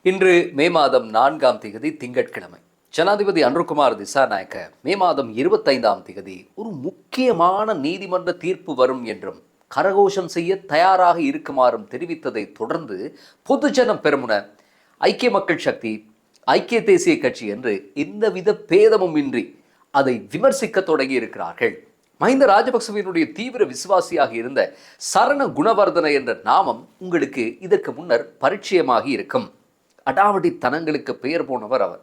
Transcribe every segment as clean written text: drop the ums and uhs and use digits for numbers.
இன்று மே மாதம் 4ஆம் திகதி திங்கட்கிழமை. ஜனாதிபதி அன்ருகுமார் திசாநாயக்க மே மாதம் 25ஆம் திகதி ஒரு முக்கியமான நீதிமன்ற தீர்ப்பு வரும் என்றும் கரகோஷம் செய்ய தயாராக இருக்குமாறும் தெரிவித்ததை தொடர்ந்து பொதுஜன பெரமுன, ஐக்கிய மக்கள் சக்தி, ஐக்கிய தேசிய கட்சி என்று எந்தவித பேதமும் இன்றி அதை விமர்சிக்க தொடங்கி இருக்கிறார்கள். மஹிந்த ராஜபக்சவினுடைய தீவிர விசுவாசியாக இருந்த சரண குணவர்தன என்ற நாமம் உங்களுக்கு இதற்கு முன்னர் பரிச்சயமாகி இருக்கும். அடாவடித்தனங்களுக்கு பெயர் போனவர் அவர்.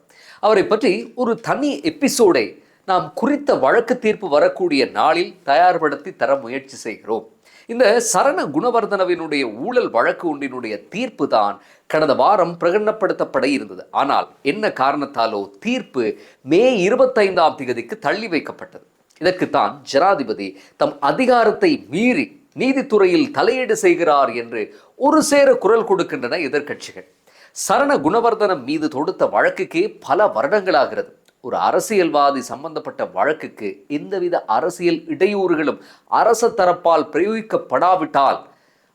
அவரை பற்றி ஒரு தனி எபிசோடை நாம் குறித்த வழக்கு தீர்ப்பு வரக்கூடிய நாளில் தயார்படுத்தி தர முயற்சி செய்கிறோம். இந்த சரண குணவர்தனவினுடைய ஊழல் வழக்கு ஒன்றினுடைய தீர்ப்பு தான் கடந்த வாரம் பிரகடனப்படுத்தப்பட இருந்தது. ஆனால் என்ன காரணத்தாலோ தீர்ப்பு மே 25ஆம் திகதிக்கு தள்ளி வைக்கப்பட்டது. இதற்குத்தான் ஜனாதிபதி தம் அதிகாரத்தை மீறி நீதித்துறையில் தலையீடு செய்கிறார் என்று ஒரு சேர குரல் கொடுக்கின்றன எதிர்க்கட்சிகள். சரண குணவர்தனம் மீது தொடுத்த வழக்குக்கே பல வருடங்களாகிறது. ஒரு அரசியல்வாதி சம்பந்தப்பட்ட வழக்குக்கு எந்தவித அரசியல் இடையூறுகளும் அரச தரப்பால் பிரயோகிக்கப்படாவிட்டால்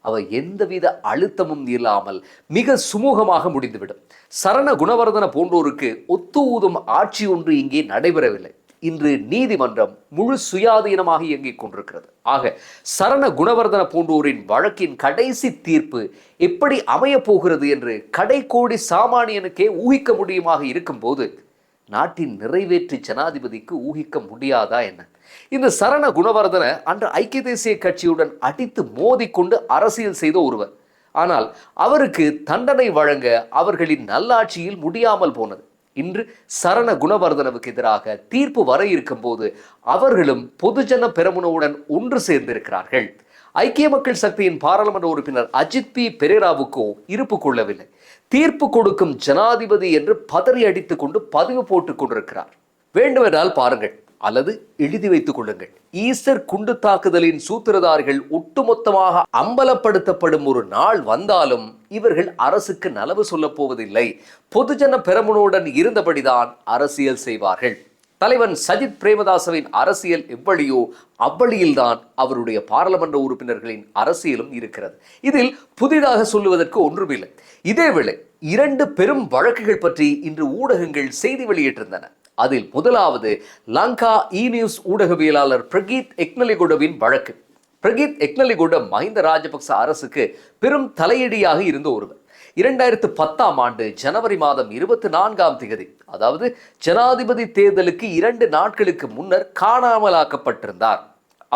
அவை எந்தவித அழுத்தமும் இல்லாமல் மிக சுமூகமாக முடிந்துவிடும். சரண குணவர்தன போன்றோருக்கு ஒத்து ஊதும் ஆட்சி ஒன்று இங்கே நடைபெறவில்லை. இன்று நீதிமன்றம் முழு சுயாதீனமாக இயங்கிக் கொண்டிருக்கிறது. ஆக சரண குணவர்தன போன்றோரின் வழக்கின் கடைசி தீர்ப்பு எப்படி அமைய போகிறது என்று கடைக்கோடி சாமானியனுக்கே ஊகிக்க முடியுமாக இருக்கும்போது நாட்டின் நிறைவேற்று ஜனாதிபதிக்கு ஊகிக்க முடியாதா என்ன? இந்த சரண குணவர்தன அன்று ஐக்கிய தேசிய கட்சியுடன் அடித்து மோதிக்கொண்டு அரசியல் செய்த ஒருவர். ஆனால் அவருக்கு தண்டனை வழங்க அவர்களின் நல்லாட்சியில் முடியாமல் போனது. இன்று சரண குணவர்தனவுக்கு எதிராக தீர்ப்பு வர இருக்கும் போது அவர்களும் பொதுஜன பெரமுனவுடன் ஒன்று சேர்ந்திருக்கிறார்கள். ஐக்கிய மக்கள் சக்தியின் பாராளுமன்ற உறுப்பினர் அஜித் பி பெரேராவுக்கோ இருப்பு கொள்ளவில்லை. தீர்ப்பு கொடுக்கும் ஜனாதிபதி என்று பதறி அடித்துக் கொண்டு பதிவு போட்டுக் கொண்டிருக்கிறார். வேண்டுமென்றால் பாருங்கள் அல்லது எழுதி வைத்துக் கொள்ளுங்கள். ஈஸ்டர் குண்டு தாக்குதலின் சூத்திரதாரிகள் ஒட்டுமொத்தமாக அம்பலப்படுத்தப்படும் ஒரு நாள் வந்தாலும் இவர்கள் அரசுக்கு நலவு சொல்லப் போவதில்லை. பொதுஜன பெரமுனவுடன் இருந்தபடிதான் அரசியல் செய்வார்கள். தலைவன் சஜித் பிரேமதாசவின் அரசியல் எவ்வளியோ அவ்வளியில்தான் அவருடைய பாராளுமன்ற உறுப்பினர்களின் அரசியலும் இருக்கிறது. இதில் புதிதாக சொல்லுவதற்கு ஒன்றுமில்லை. இதேவேளை 2 பெரும் வழக்குகள் பற்றி இன்று ஊடகங்கள் செய்தி வெளியிட்டிருந்தன. அதில் முதலாவது லங்கா நியூஸ் ஊடகவியலாளர் பிரகீத் எக்னலிகுடவின் வழக்கு. பிரகீத் எக்னலிகுட மஹிந்த ராஜபக்ச அரசுக்கு பெரும் தலையடியாக இருந்த ஒருவர். 2010ஆம் ஆண்டு ஜனவரி மாதம் 24ஆம் திகதி, அதாவது ஜனாதிபதி தேர்தலுக்கு 2 நாட்களுக்கு முன்னர் காணாமலாக்கப்பட்டிருந்தார்.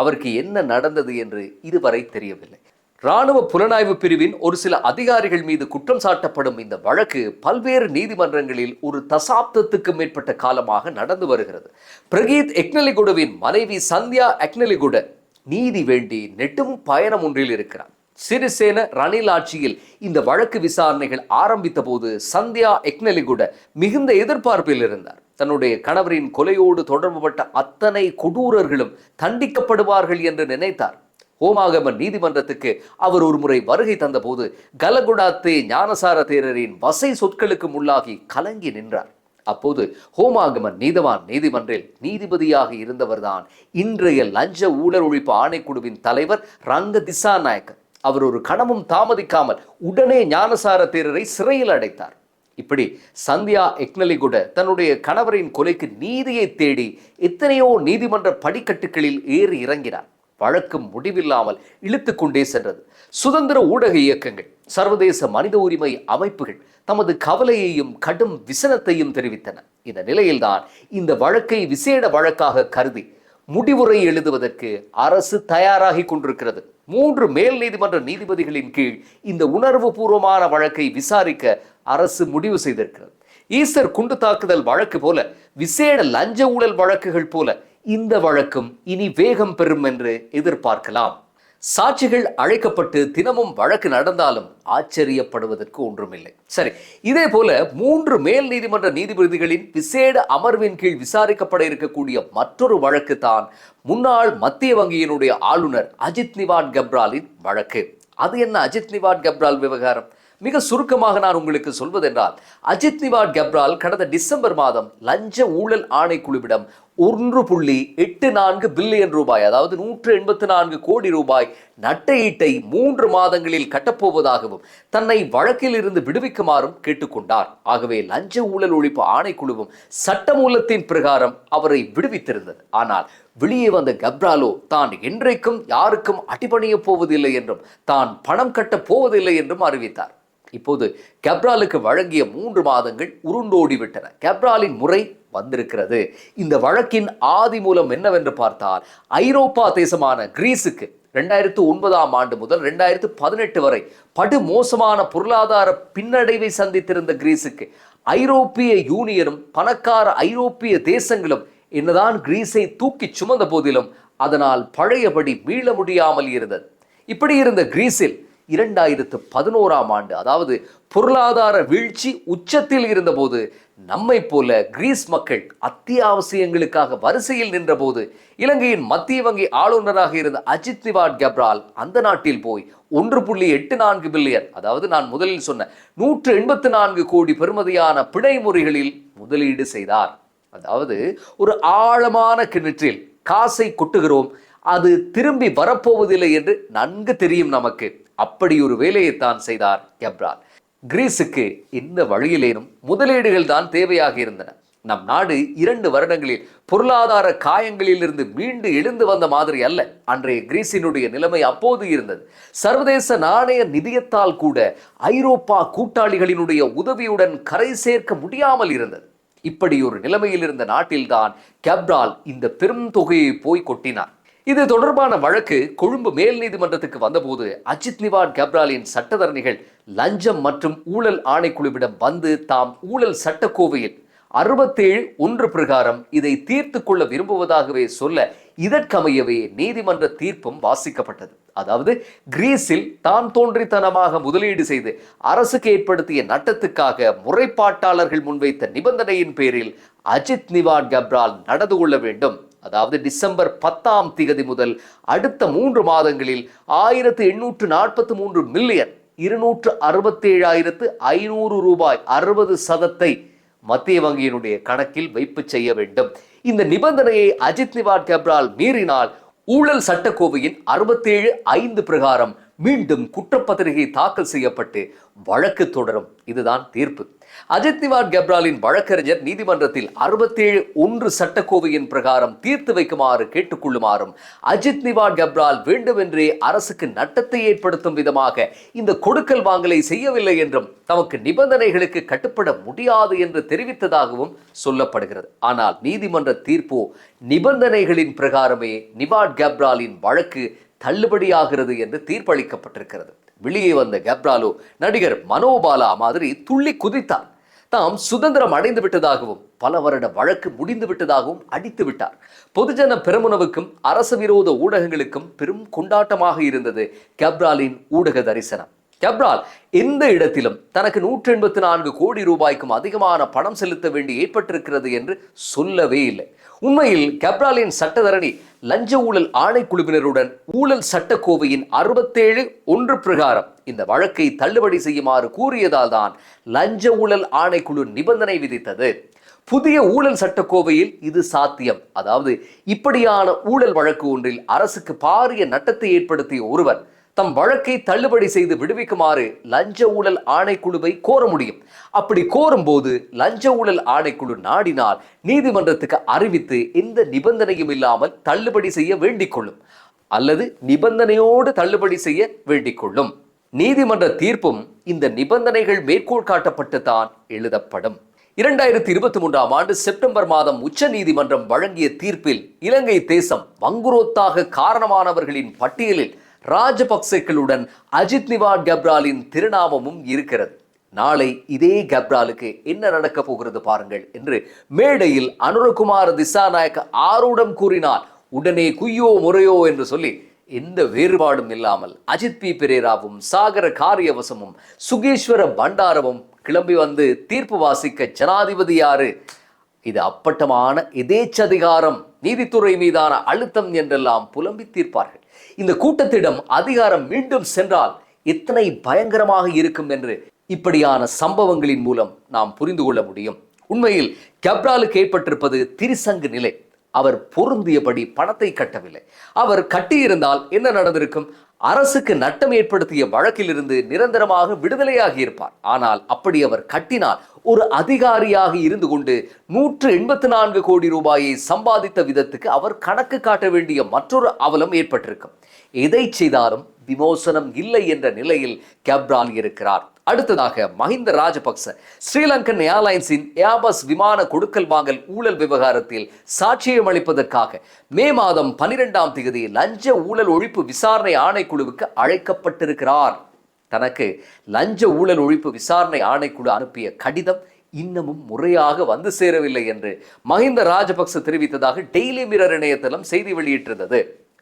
அவருக்கு என்ன நடந்தது என்று இதுவரை தெரியவில்லை. இராணுவ புலனாய்வு பிரிவின் ஒரு சில அதிகாரிகள் மீது குற்றம் சாட்டப்படும் இந்த வழக்கு பல்வேறு நீதிமன்றங்களில் ஒரு தசாப்தத்துக்கு மேற்பட்ட காலமாக நடந்து வருகிறது. பிரகீத் எக்னலிகுடவின் மனைவி சந்தியா எக்னலிகுட நீதி வேண்டி நெட்டும் பயணம் ஒன்றில் இருக்கிறார். சிறிசேன ரணில் ஆட்சியில் இந்த வழக்கு விசாரணைகள் ஆரம்பித்த போது சந்தியா எக்னலிகுட மிகுந்த எதிர்பார்ப்பில் இருந்தார். தன்னுடைய கணவரின் கொலையோடு தொடர்புபட்ட அத்தனை கொடூரர்களும் தண்டிக்கப்படுவார்கள் என்று நினைத்தார். ஹோமாகம நீதிமன்றத்துக்கு அவர் ஒரு முறை வருகை தந்தபோது கலகுடாத்தே ஞானசார தேரரின் வசை சொற்களுக்கு முள்ளாகி கலங்கி நின்றார். அப்போது ஹோமாகம நீதவான் நீதிமன்றில் நீதிபதியாக இருந்தவர்தான் இன்றைய லஞ்ச ஊழல் ஒழிப்பு ஆணைக்குழுவின் தலைவர் ரங்க திசாநாயக்க. அவர் ஒரு கணமும் தாமதிக்காமல் உடனே ஞானசார தேரரை சிறையில் அடைத்தார். இப்படி சந்தியா எக்னலிகுட தன்னுடைய கணவரின் கொலைக்கு நீதியை தேடி எத்தனையோ நீதிமன்ற படிக்கட்டுகளில் ஏறி இறங்கினார். வழக்கம் முடிவில்லாமல் இழுத்து கொண்டே சென்றது. சுதந்திர ஊடக இயக்கங்கள், சர்வதேச மனித உரிமை அமைப்புகள் தமது கவலையையும் கடும் விசனத்தையும் தெரிவித்தன. இந்த நிலையில்தான் இந்த வழக்கை விசேட வழக்காக கருதி முடிவுரை எழுதுவதற்கு அரசு தயாராகி கொண்டிருக்கிறது. 3 மேல் நீதிமன்ற நீதிபதிகளின் கீழ் இந்த உணர்வு பூர்வமான வழக்கை விசாரிக்க அரசு முடிவு செய்திருக்கிறது. ஈஸ்டர் குண்டு தாக்குதல் வழக்கு போல, விசேட லஞ்ச ஊழல் வழக்குகள் போல இந்த வழக்கும் இனி வேகம் பெறும் என்று எதிர்பார்க்கலாம். சாட்சிகள் அழைக்கப்பட்டு தினமும் வழக்கு நடந்தாலும் ஆச்சரியப்படுவதற்கு ஒன்றுமில்லை. சரி, இதே போல 3 மேல் நீதிமன்ற நீதிபதிகளின் விசேட அமர்வின் கீழ் விசாரிக்கப்பட இருக்கக்கூடிய மற்றொரு வழக்கு தான் முன்னாள் மத்திய வங்கியினுடைய ஆளுநர் அஜித் நிவாட் கப்ராலின் வழக்கு. அது என்ன அஜித் நிவாட் கப்ரால் விவகாரம்? மிக சுருக்கமாக நான் உங்களுக்கு சொல்வதென்றால், அஜித் நிவாட் கப்ரால் கடந்த டிசம்பர் மாதம் லஞ்ச ஊழல் ஆணைக்குழுவிடம் 1.84 பில்லியன் ரூபாய், அதாவது 184 கோடி ரூபாய் நட்டையீட்டை 3 மாதங்களில் கட்டப்போவதாகவும் தன்னை வழக்கில் இருந்து விடுவிக்குமாறும் கேட்டுக்கொண்டார். ஆகவே லஞ்ச ஊழல் ஒழிப்பு ஆணைக்குழுவும் சட்டமூலத்தின் பிரகாரம் அவரை விடுவித்திருந்தது. ஆனால் வெளியே வந்த கப்ராலோ தான் என்றைக்கும் யாருக்கும் அடிபணிய போவதில்லை என்றும் தான் பணம் கட்டப் போவதில்லை என்றும் அறிவித்தார். இப்போது கப்ராலுக்கு வழங்கிய 3 மாதங்கள் உருண்டோடிவிட்டன. கப்ராலின் முறை வந்திருக்கிறது. இந்த வழக்கின் ஆதி மூலம் என்னவென்று பார்த்தால், ஐரோப்பா தேசமான கிரீஸுக்கு 2009ஆம் ஆண்டு முதல் 2018 வரை படுமோசமான பொருளாதார பின்னடைவை சந்தித்திருந்த கிரீஸுக்கு ஐரோப்பிய யூனியனும் பணக்கார ஐரோப்பிய தேசங்களும் என்னதான் கிரீஸை தூக்கி சுமந்த போதிலும் அதனால் பழையபடி மீள முடியாமல் இருந்தது. இப்படி இருந்த கிரீஸில் 2011ஆம் ஆண்டு, அதாவது பொருளாதார வீழ்ச்சி உச்சத்தில் இருந்தபோது, நம்மை போல கிரீஸ் மக்கள் அத்தியாவசியங்களுக்காக வரிசையில் நின்றபோது இலங்கையின் மத்திய வங்கி ஆளுநராக இருந்த அஜித் நிவாட் கப்ரால் அந்த நாட்டில் போய் 1.84 பில்லியன், அதாவது நான் முதலில் சொன்ன 184 கோடி பெறுமதியான பிணை முறைகளில் முதலீடு செய்தார். அதாவது ஒரு ஆழமான கிணற்றில் காசை கொட்டுகிறோம், அது திரும்பி வரப்போவதில்லை என்று நன்கு தெரியும் நமக்கு. அப்படி ஒரு வேலையைத்தான் செய்தார் கப்ரால். கிரீஸுக்கு இந்த வழியிலேனும் முதலீடுகள் தான் தேவையாக இருந்தன. நம் நாடு 2 வருடங்களில் பொருளாதார காயங்களில் இருந்து மீண்டு எழுந்து வந்த மாதிரி அல்ல அன்றைய கிரீஸினுடைய நிலைமை அப்போது இருந்தது. சர்வதேச நாணய நிதியத்தால் கூட ஐரோப்பா கூட்டாளிகளினுடைய உதவியுடன் கரை சேர்க்க முடியாமல் இருந்தது. இப்படி ஒரு நிலைமையில் இருந்த நாட்டில்தான் கப்ரால் இந்த பெரும் தொகையை போய் கொட்டினார். இது தொடர்பான வழக்கு கொழும்பு மேல் நீதிமன்றத்துக்கு வந்தபோது அஜித் நிவாட் கப்ராலின் சட்டத்தரணிகள் லஞ்சம் மற்றும் ஊழல் ஆணைக்குழுவிடம் வந்து தாம் ஊழல் சட்டக்கோவையில் 67(1) பிரகாரம் இதை தீர்த்து கொள்ள விரும்புவதாகவே சொல்ல, இதற்கமையவே நீதிமன்ற தீர்ப்பும் வாசிக்கப்பட்டது. அதாவது கிரீஸில் தான் தோன்றித்தனமாக முதலீடு செய்து அரசுக்கு ஏற்படுத்திய நட்டத்துக்காக முறைப்பாட்டாளர்கள் முன்வைத்த நிபந்தனையின் பேரில் அஜித் நிவாட் கப்ரால் நடந்து கொள்ள வேண்டும். அதாவது டிசம்பர் 10ஆம் தேதி முதல் அடுத்த 3 மாதங்களில் 1843 மில்லியன் 267,500 ரூபாய் 60% மத்திய வங்கியினுடைய கணக்கில் வைப்பு செய்ய வேண்டும். இந்த நிபந்தனையை அஜித் நிவாட் கப்ரால் மீறினால் ஊழல் சட்டக்கோவையின் 67(5) பிரகாரம் மீண்டும் குற்றப்பத்திரிகை தாக்கல் செய்யப்பட்டு வழக்கு தொடரும். இதுதான் தீர்ப்பு. அஜித் நிவாட் கப்ராலின் வழக்கறிஞர் நீதிமன்றத்தில் 67(1) சட்டக்கோவையின் பிரகாரம் தீர்த்து வைக்குமாறு கேட்டுக்கொள்ளுமாறும், அஜித் நிவாட் கப்ரால் வேண்டுமென்றே அரசுக்கு நட்டத்தை ஏற்படுத்தும் விதமாக இந்த கொடுக்கல் வாங்கலை செய்யவில்லை என்றும் தமக்கு நிபந்தனைகளுக்கு கட்டுப்பட முடியாது என்று தெரிவித்ததாகவும் சொல்லப்படுகிறது. ஆனால் நீதிமன்ற தீர்ப்போ நிபந்தனைகளின் பிரகாரமே நிவாட் கப்ராலின் வழக்கு தள்ளுபடியாகிறது என்று தீர்ப்பளிக்கப்பட்டிருக்கிறது. வெளியே வந்த கப்ராலோ நடிகர் மனோபாலா மாதிரி துள்ளி குதித்தார். தாம் சுதந்திரம் அடைந்து விட்டதாகவும் பல வருட வழக்கு முடிந்து விட்டதாகவும் அடித்து விட்டார். பொதுஜன பெரமுனவுக்கும் அரசு விரோத ஊடகங்களுக்கும் பெரும் கொண்டாட்டமாக இருந்தது கப்ராலின் ஊடக தரிசனம். கப்ரால் எந்த இடத்திலும் தனக்கு 184 கோடி ரூபாய்க்கும் அதிகமான பணம் செலுத்த வேண்டி ஏற்பட்டிருக்கிறது என்று சொல்லவே இல்லை. உண்மையில் கப்ராலின் சட்டத்தரணி லஞ்ச ஊழல் ஆணைக்குழுவினருடன் ஊழல் சட்டக்கோவையின் 67(1) பிரகாரம் இந்த வழக்கை தள்ளுபடி செய்யுமாறு கூறியதால் தான் லஞ்ச ஊழல் ஆணைக்குழு நிபந்தனை விதித்தது. புதிய ஊழல் சட்டக்கோவையில் இது சாத்தியம். அதாவது இப்படியான ஊழல் வழக்கு ஒன்றில் அரசுக்கு பாரிய நட்டத்தை ஏற்படுத்திய ஒருவர் தம் வழக்கை தள்ளுபடி செய்து விடுவிக்குமாறு லஞ்ச ஊழல் ஆணைக்குழுவை கோர முடியும். அப்படி கோரும்போது லஞ்ச ஊழல் ஆணைக்குழு நாடினால் நீதிமன்றத்துக்கு அறிவித்து எந்த நிபந்தனையும் இல்லாமல் தள்ளுபடி செய்ய வேண்டிக் கொள்ளும், அல்லது நிபந்தனையோடு தள்ளுபடி செய்ய வேண்டிக் கொள்ளும். நீதிமன்ற தீர்ப்பும் இந்த நிபந்தனைகள் மேற்கோள் காட்டப்பட்டு தான் எழுதப்படும். 2023ஆம் ஆண்டு செப்டம்பர் மாதம் உச்ச நீதிமன்றம் வழங்கிய தீர்ப்பில் இலங்கை தேசம் வங்குரோத்தாக காரணமானவர்களின் பட்டியலில் ராஜபக்சேக்களுடன் அஜித் நிவாட் கப்ராலின் திருநாமமும் இருக்கிறது. நாளை இதே கப்ராலுக்கு என்ன நடக்க போகிறது பாருங்கள் என்று மேடையில் அனுரகுமார திசாநாயக்க ஆரூடம் கூறினார். உடனே குய்யோ முறையோ என்று சொல்லி எந்த வேறுபாடும் இல்லாமல் அஜித் பி பெரேராவும் சாகர காரியவசமும் சுகேஸ்வர பண்டாரவும் கிளம்பி வந்து தீர்ப்பு வாசிக்க ஜனாதிபதி யாரு, இது அப்பட்டமான எதேச்சதிகாரம், நீதித்துறை மீதான அழுத்தம் என்றெல்லாம் புலம்பி தீர்ப்பார்கள். இந்த கூட்டத்திடம் அதிகாரம் மீண்டும் சென்றால் எத்தனை பயங்கரமாக இருக்கும் என்று இப்படியான சம்பவங்களின் மூலம் நாம் புரிந்து கொள்ள முடியும். உண்மையில் கப்ராலுக்கு ஏற்பட்டிருப்பது திரிசங்கு நிலை. அவர் பொருந்தியபடி பணத்தை கட்டவில்லை. அவர் கட்டியிருந்தால் என்ன நடந்திருக்கும்? அரசுக்கு நட்டம் ஏற்படுத்திய வழக்கிலிருந்து நிரந்தரமாக விடுதலையாகி இருப்பார். ஆனால் அப்படி அவர் கட்டினால் ஒரு அதிகாரியாக இருந்து கொண்டு 184 கோடி ரூபாயை சம்பாதித்த விதத்துக்கு அவர் கணக்கு காட்ட வேண்டிய மற்றொரு அவலம் ஏற்பட்டிருக்கும். எதை செய்தாலும் விமோசனம் இல்லை என்ற நிலையில் கேப்ரால் இருக்கிறார். அடுத்ததாக மஹிந்த ராஜபக்ச ஸ்ரீலங்கன் ஏர்லைன்ஸின் ஏர்பஸ் விமான கொடுக்கல் வாங்கல் ஊழல் விவகாரத்தில் சாட்சியம் அளிப்பதற்காக மே மாதம் 12ஆம் தேதி லஞ்ச ஊழல் ஒழிப்பு விசாரணை ஆணைக்குழுவுக்கு அழைக்கப்பட்டிருக்கிறார். தனக்கு லஞ்ச ஊழல் ஒழிப்பு விசாரணை ஆணைக்குழு அனுப்பிய கடிதம் இன்னமும் முறையாக வந்து சேரவில்லை என்று மஹிந்த ராஜபக்ச தெரிவித்ததாக டெய்லி மிரர் இணையதளம் செய்தி வெளியிட்டிருந்தது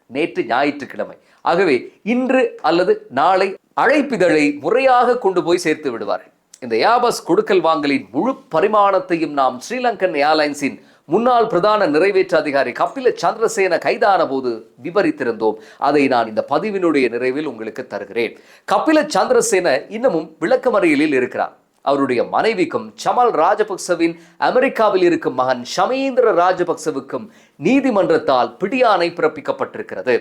நேற்று ஞாயிற்றுக்கிழமை. ஆகவே இன்று அல்லது நாளை அழைப்பிதழை முறையாக கொண்டு போய் சேர்த்து விடுவார்கள். இந்த ஏர்பஸ் கொடுக்கல் வாங்கலின் முழு பரிமாணத்தையும் நாம் ஸ்ரீலங்கன் ஏர்லைன்ஸின் முன்னாள் பிரதான நிறைவேற்று அதிகாரி கபில சந்திரசேன கைதான போது விவரித்திருந்தோம். அதை நான் இந்த பதிவினுடைய நிறைவில் உங்களுக்கு தருகிறேன். கபில சந்திரசேன இன்னமும் விளக்கமறியலில் இருக்கிறார். அவருடைய மனைவிக்கும் சமல் ராஜபக்சவின் அமெரிக்காவில் இருக்கும் மகன் ஷமீந்திர ராஜபக்சவுக்கும் நீதிமன்றத்தால் பிடியாணை பிறப்பிக்கப்பட்டிருக்கிறது.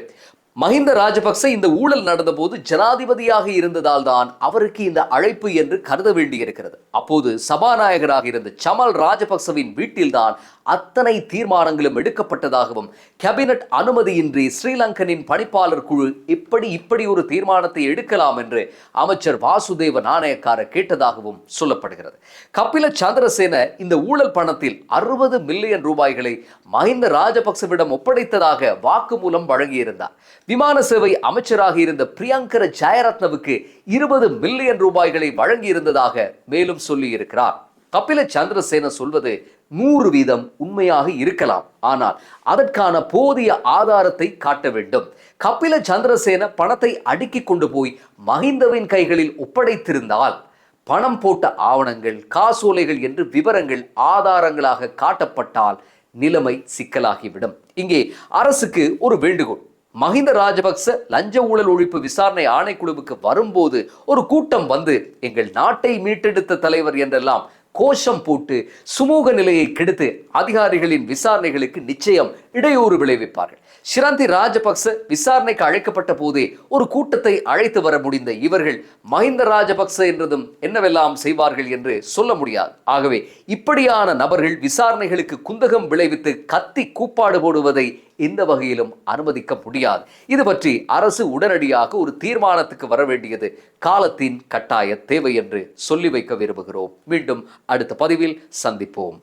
மஹிந்த ராஜபக்ச இந்த ஊழல் நடந்தபோது ஜனாதிபதியாக இருந்ததால் தான் அவருக்கு இந்த அழைப்பு என்று கருத வேண்டியிருக்கிறது. அப்போது சபாநாயகராக இருந்த சமல் ராஜபக்சவின் வீட்டில்தான் அத்தனை தீர்மானங்களும் எடுக்கப்பட்டதாகவும் கேபினட் அனுமதியின்றி ஸ்ரீலங்கனின் பணிப்பாளர் குழு இப்படி ஒரு தீர்மானத்தை எடுக்கலாம் என்று அமைச்சர் வாசுதேவ நாணயக்கார கேட்டதாகவும் சொல்லப்படுகிறது. கபில சந்திரசேன இந்த ஊழல் பணத்தில் 60 மில்லியன் ரூபாய்களை மஹிந்த ராஜபக்சவிடம் ஒப்படைத்ததாக வாக்குமூலம் வழங்கியிருந்தார். விமான சேவை அமைச்சராக இருந்த பிரியங்கர ஜெயரத்னவுக்கு 20 மில்லியன் ரூபாய்களை வழங்கியிருந்ததாக மேலும் சொல்லியிருக்கிறார். கபில சந்திரசேன சொல்வது 100% உண்மையாக இருக்கலாம். ஆனால் அதற்கான போதிய ஆதாரத்தை காட்ட வேண்டும். கபில சந்திரசேன பணத்தை அடுக்கிக் கொண்டு போய் மஹிந்தவின் கைகளில் ஒப்படைத்திருந்தால் பணம் போட்ட ஆவணங்கள், காசோலைகள் என்று விவரங்கள் ஆதாரங்களாக காட்டப்பட்டால் நிலைமை சிக்கலாகிவிடும். இங்கே அரசுக்கு ஒரு வேண்டுகோள். மஹிந்த ராஜபக்ச லஞ்ச ஊழல் ஒழிப்பு விசாரணை ஆணைக்குழுவுக்கு வரும்போது ஒரு கூட்டம் வந்து எங்கள் நாட்டை மீட்டெடுத்த தலைவர் என்றெல்லாம் கோஷம் போட்டு சுமூக நிலையை கெடுத்து அதிகாரிகளின் விசாரணைகளுக்கு நிச்சயம் இடையூறு விளைவிப்பார்கள். ஷிரந்தி ராஜபக்ச விசாரணைக்கு அழைக்கப்பட்ட போதே ஒரு கூட்டத்தை அழைத்து வர முடிந்த இவர்கள் மஹிந்த ராஜபக்ச என்றதும் என்னவெல்லாம் செய்வார்கள் என்று சொல்ல முடியாது. ஆகவே இப்படியான நபர்கள் விசாரணைகளுக்கு குந்தகம் விளைவித்து கத்தி கூப்பாடு போடுவதை எந்த வகையிலும் அனுமதிக்க முடியாது. இது பற்றி அரசு உடனடியாக ஒரு தீர்மானத்துக்கு வர வேண்டியது காலத்தின் கட்டாய தேவை என்று சொல்லி வைக்க விரும்புகிறோம். மீண்டும் அடுத்த பதிவில் சந்திப்போம்.